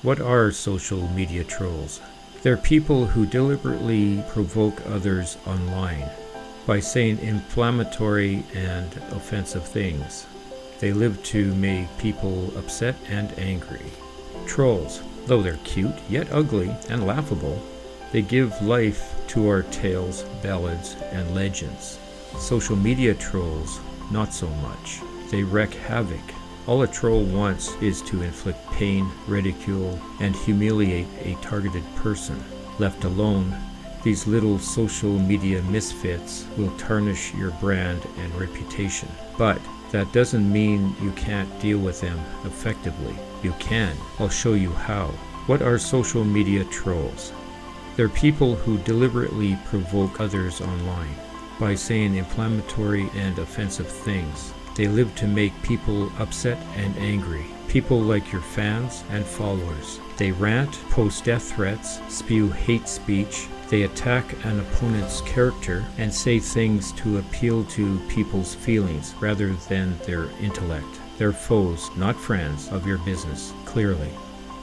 What are social media trolls? They're people who deliberately provoke others online by saying inflammatory and offensive things. They live to make people upset and angry. Trolls, though they're cute, yet ugly and laughable, they give life to our tales, ballads, and legends. Social media trolls, not so much. They wreak havoc. All a troll wants is to inflict pain, ridicule, and humiliate a targeted person. Left alone, these little social media misfits will tarnish your brand and reputation. But that doesn't mean you can't deal with them effectively. You can. I'll show you how. What are social media trolls? They're people who deliberately provoke others online by saying inflammatory and offensive things. They live to make people upset and angry. People like your fans and followers. They rant, post death threats, spew hate speech. They attack an opponent's character and say things to appeal to people's feelings rather than their intellect. They're foes, not friends, of your business, clearly.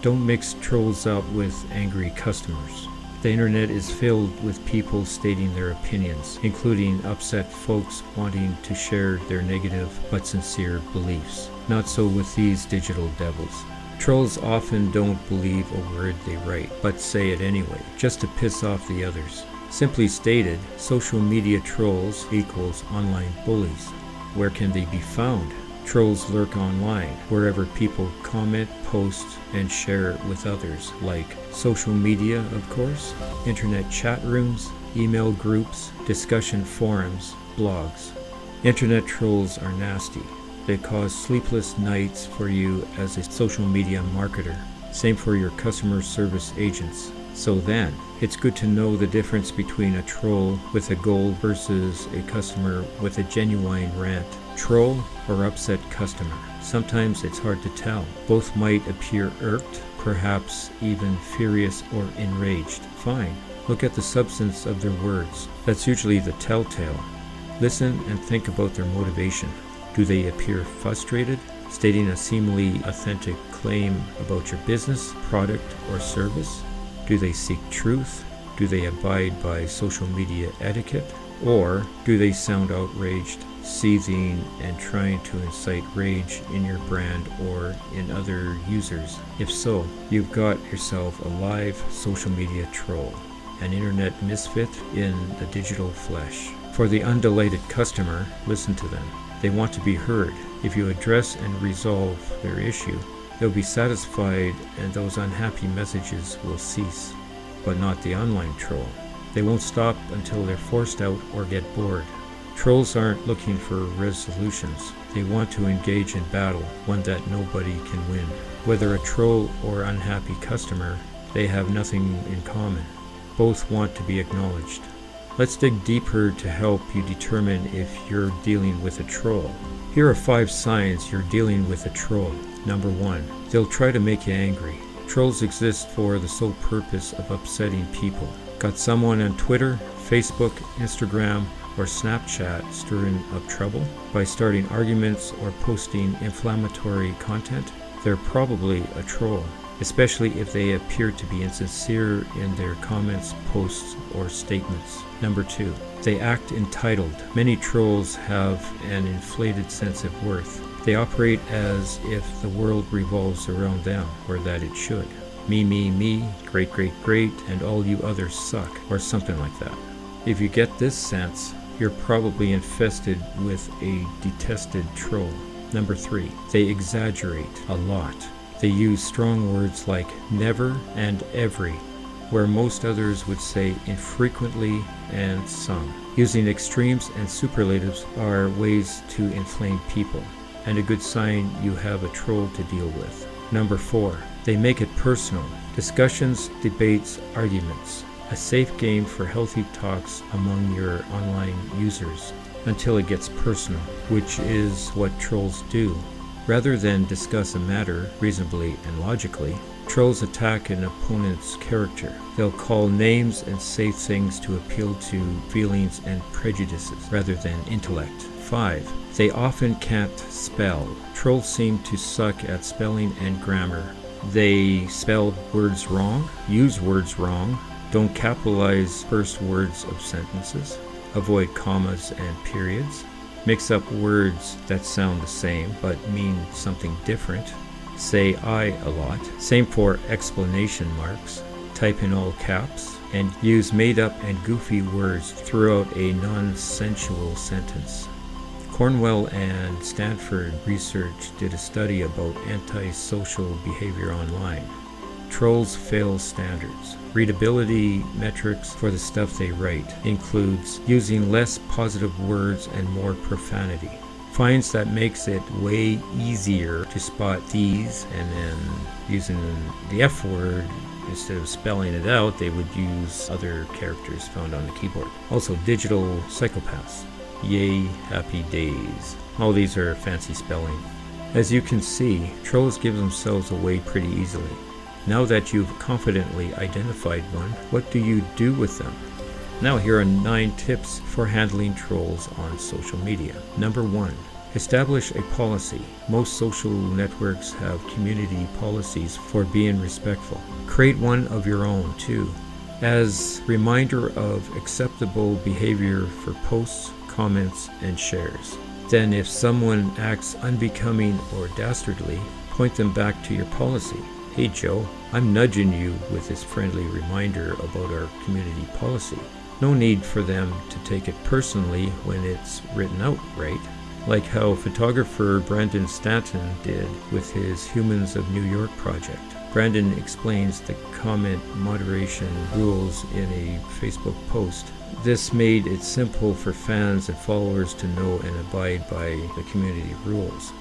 Don't mix trolls up with angry customers. The internet is filled with people stating their opinions, including upset folks wanting to share their negative but sincere beliefs. Not so with these digital devils. Trolls often don't believe a word they write, but say it anyway, just to piss off the others. Simply stated, social media trolls equals online bullies. Where can they be found? Trolls lurk online, wherever people comment, post, and share with others, like social media, of course, internet chat rooms, email groups, discussion forums, blogs. Internet trolls are nasty. They cause sleepless nights for you as a social media marketer. Same for your customer service agents. So then, it's good to know the difference between a troll with a goal versus a customer with a genuine rant. Troll or upset customer. Sometimes it's hard to tell. Both might appear irked, perhaps even furious or enraged. Fine. Look at the substance of their words. That's usually the telltale. Listen and think about their motivation. Do they appear frustrated, stating a seemingly authentic claim about your business, product, or service? Do they seek truth? Do they abide by social media etiquette? Or do they sound outraged, seething, and trying to incite rage in your brand or in other users? If so, you've got yourself a live social media troll, an internet misfit in the digital flesh. For the undelighted customer, listen to them. They want to be heard. If you address and resolve their issue, they'll be satisfied and those unhappy messages will cease. But not the online troll. They won't stop until they're forced out or get bored. Trolls aren't looking for resolutions. They want to engage in battle, one that nobody can win. Whether a troll or unhappy customer, they have nothing in common. Both want to be acknowledged. Let's dig deeper to help you determine if you're dealing with a troll. Here are 5 signs you're dealing with a troll. Number 1, they'll try to make you angry. Trolls exist for the sole purpose of upsetting people. Got someone on Twitter, Facebook, Instagram, or Snapchat stirring up trouble? By starting arguments or posting inflammatory content? They're probably a troll, especially if they appear to be insincere in their comments, posts, or statements. Number 2, they act entitled. Many trolls have an inflated sense of worth. They operate as if the world revolves around them, or that it should. Me, great, and all you others suck, or something like that. If you get this sense, you're probably infested with a detested troll. Number 3, they exaggerate a lot. They use strong words like never and every, where most others would say infrequently and some. Using extremes and superlatives are ways to inflame people, and a good sign you have a troll to deal with. Number 4, they make it personal. Discussions, debates, arguments. A safe game for healthy talks among your online users until it gets personal, which is what trolls do. Rather than discuss a matter reasonably and logically, trolls attack an opponent's character. They'll call names and say things to appeal to feelings and prejudices rather than intellect. 5, they often can't spell. Trolls seem to suck at spelling and grammar, They spell words wrong, use words wrong, don't capitalize first words of sentences, avoid commas and periods, mix up words that sound the same but mean something different, say I a lot, same for exclamation marks, type in all caps, and use made-up and goofy words throughout a non-sensual sentence. Cornwell and Stanford research did a study about antisocial behavior online. Trolls fail standards. Readability metrics for the stuff they write includes using less positive words and more profanity. Finds that makes it way easier to spot these, and then using the F word, instead of spelling it out, they would use other characters found on the keyboard. Also, digital psychopaths. Yay, happy days. All these are fancy spelling. As you can see, trolls give themselves away pretty easily. Now that you've confidently identified one, what do you do with them? Now here are 9 tips for handling trolls on social media. Number 1. Establish a policy. Most social networks have community policies for being respectful. Create one of your own too, as reminder of acceptable behavior for posts, comments, and shares. Then if someone acts unbecoming or dastardly, point them back to your policy. Hey Joe, I'm nudging you with this friendly reminder about our community policy. No need for them to take it personally when it's written out, right? Like how photographer Brandon Stanton did with his Humans of New York project. Brandon explains the comment moderation rules in a Facebook post. This made it simple for fans and followers to know and abide by the community rules.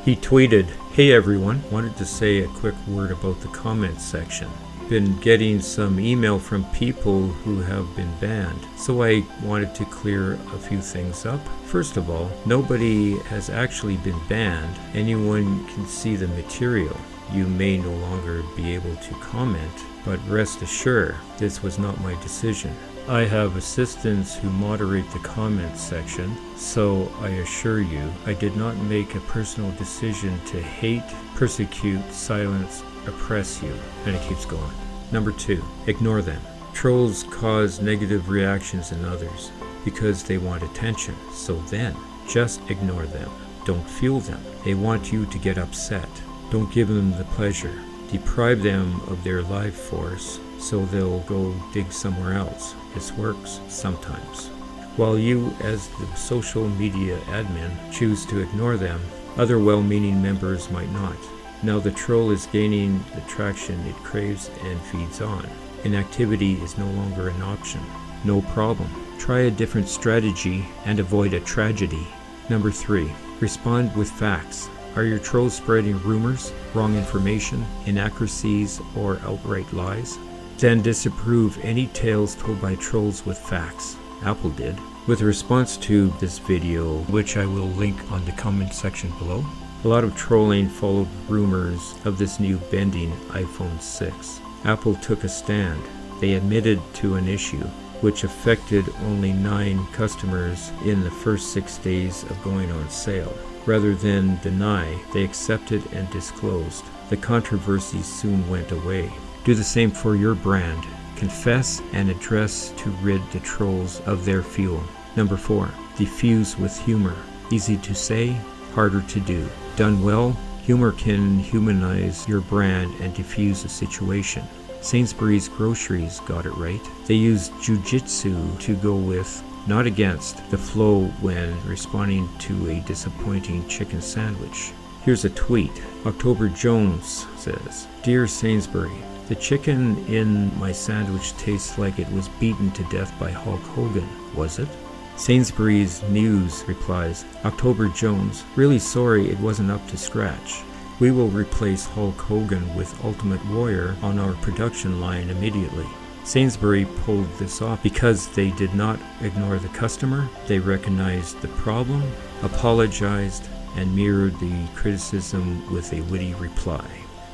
He tweeted, "Hey everyone, wanted to say a quick word about the comments section. Been getting some email from people who have been banned, so I wanted to clear a few things up. First of all, nobody has actually been banned. Anyone can see the material. You may no longer be able to comment, but rest assured, this was not my decision. I have assistants who moderate the comments section, so I assure you, I did not make a personal decision to hate, persecute, silence, oppress you." And it keeps going. Number 2, ignore them. Trolls cause negative reactions in others because they want attention, so then just ignore them. Don't fuel them. They want you to get upset. Don't give them the pleasure. Deprive them of their life force so they'll go dig somewhere else. This works sometimes. While you, as the social media admin, choose to ignore them, other well-meaning members might not. Now the troll is gaining the traction it craves and feeds on. Inactivity is no longer an option. No problem. Try a different strategy and avoid a tragedy. Number 3, respond with facts. Are your trolls spreading rumors, wrong information, inaccuracies, or outright lies? Then disapprove any tales told by trolls with facts. Apple did. With a response to this video, which I will link on the comment section below, a lot of trolling followed rumors of this new bending iPhone 6. Apple took a stand. They admitted to an issue, which affected only 9 customers in the first 6 days of going on sale. Rather than deny, they accepted and disclosed. The controversy soon went away. Do the same for your brand. Confess and address to rid the trolls of their fuel. Number 4, diffuse with humor. Easy to say, harder to do. Done well, humor can humanize your brand and diffuse a situation. Sainsbury's Groceries got it right. They used jujitsu to go with, not against, the flow when responding to a disappointing chicken sandwich. Here's a tweet. October Jones says, "Dear Sainsbury, the chicken in my sandwich tastes like it was beaten to death by Hulk Hogan, was it?" Sainsbury's News replies, "October Jones, really sorry it wasn't up to scratch. We will replace Hulk Hogan with Ultimate Warrior on our production line immediately." Sainsbury pulled this off because they did not ignore the customer. They recognized the problem, apologized, and mirrored the criticism with a witty reply.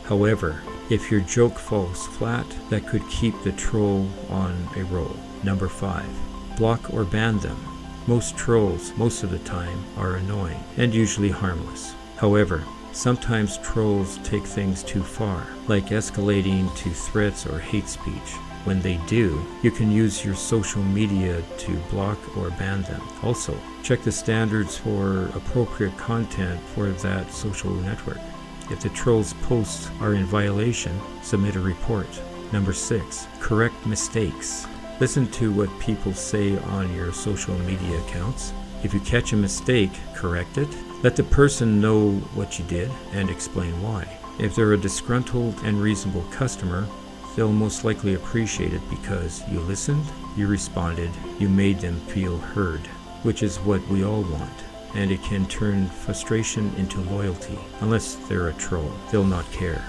However, if your joke falls flat, that could keep the troll on a roll. Number 5, block or ban them. Most trolls, most of the time, are annoying and usually harmless. However, Sometimes trolls take things too far, like escalating to threats or hate speech. When they do, you can use your social media to block or ban them. Also, check the standards for appropriate content for that social network. If the troll's posts are in violation, submit a report. Number 6, correct mistakes. Listen to what people say on your social media accounts. If you catch a mistake, correct it. Let the person know what you did and explain why. If they're a disgruntled and reasonable customer, they'll most likely appreciate it because you listened, you responded, you made them feel heard, which is what we all want. And it can turn frustration into loyalty. Unless they're a troll, they'll not care.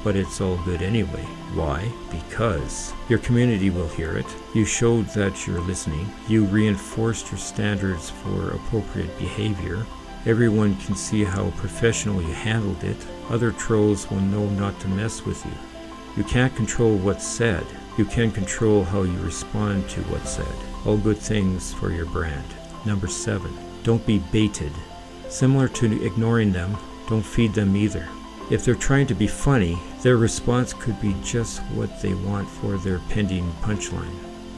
But it's all good anyway. Why? Because your community will hear it. You showed that you're listening. You reinforced your standards for appropriate behavior. Everyone can see how professional you handled it. Other trolls will know not to mess with you. You can't control what's said. You can control how you respond to what's said. All good things for your brand. Number 7, don't be baited. Similar to ignoring them, don't feed them either. If they're trying to be funny, their response could be just what they want for their pending punchline.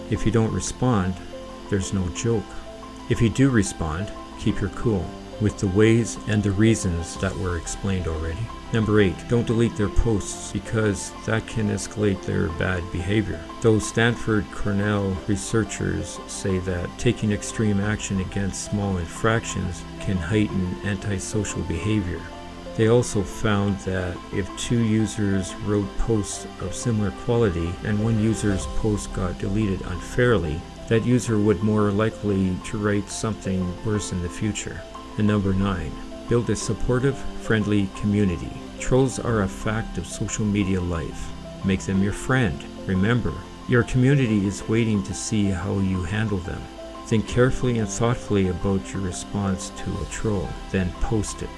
If you don't respond, there's no joke. If you do respond, keep your cool, with the ways and the reasons that were explained already. Number 8, don't delete their posts because that can escalate their bad behavior. Those Stanford Cornell researchers say that taking extreme action against small infractions can heighten antisocial behavior. They also found that if 2 users wrote posts of similar quality and one user's post got deleted unfairly, that user would more likely to write something worse in the future. And number 9, build a supportive, friendly community. Trolls are a fact of social media life. Make them your friend. Remember, your community is waiting to see how you handle them. Think carefully and thoughtfully about your response to a troll, then post it.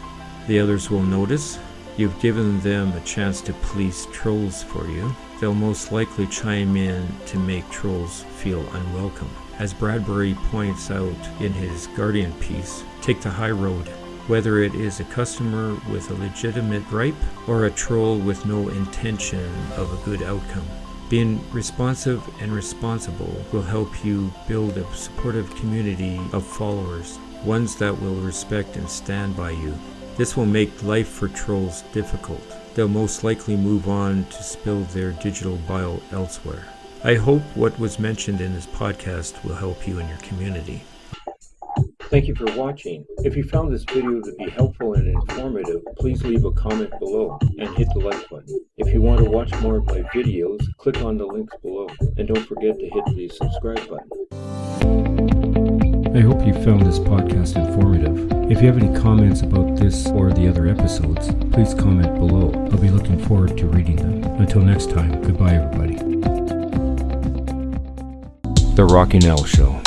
The others will notice. You've given them a chance to police trolls for you. They'll most likely chime in to make trolls feel unwelcome. As Bradbury points out in his Guardian piece, take the high road. Whether it is a customer with a legitimate gripe or a troll with no intention of a good outcome. Being responsive and responsible will help you build a supportive community of followers, ones that will respect and stand by you. This will make life for trolls difficult. They'll most likely move on to spill their digital bile elsewhere. I hope what was mentioned in this podcast will help you and your community. Thank you for watching. If you found this video to be helpful and informative, please leave a comment below and hit the like button. If you want to watch more of my videos, click on the links below. And don't forget to hit the subscribe button. I hope you found this podcast informative. If you have any comments about this or the other episodes, please comment below. I'll be looking forward to reading them. Until next time, goodbye everybody. The Rocking L Show.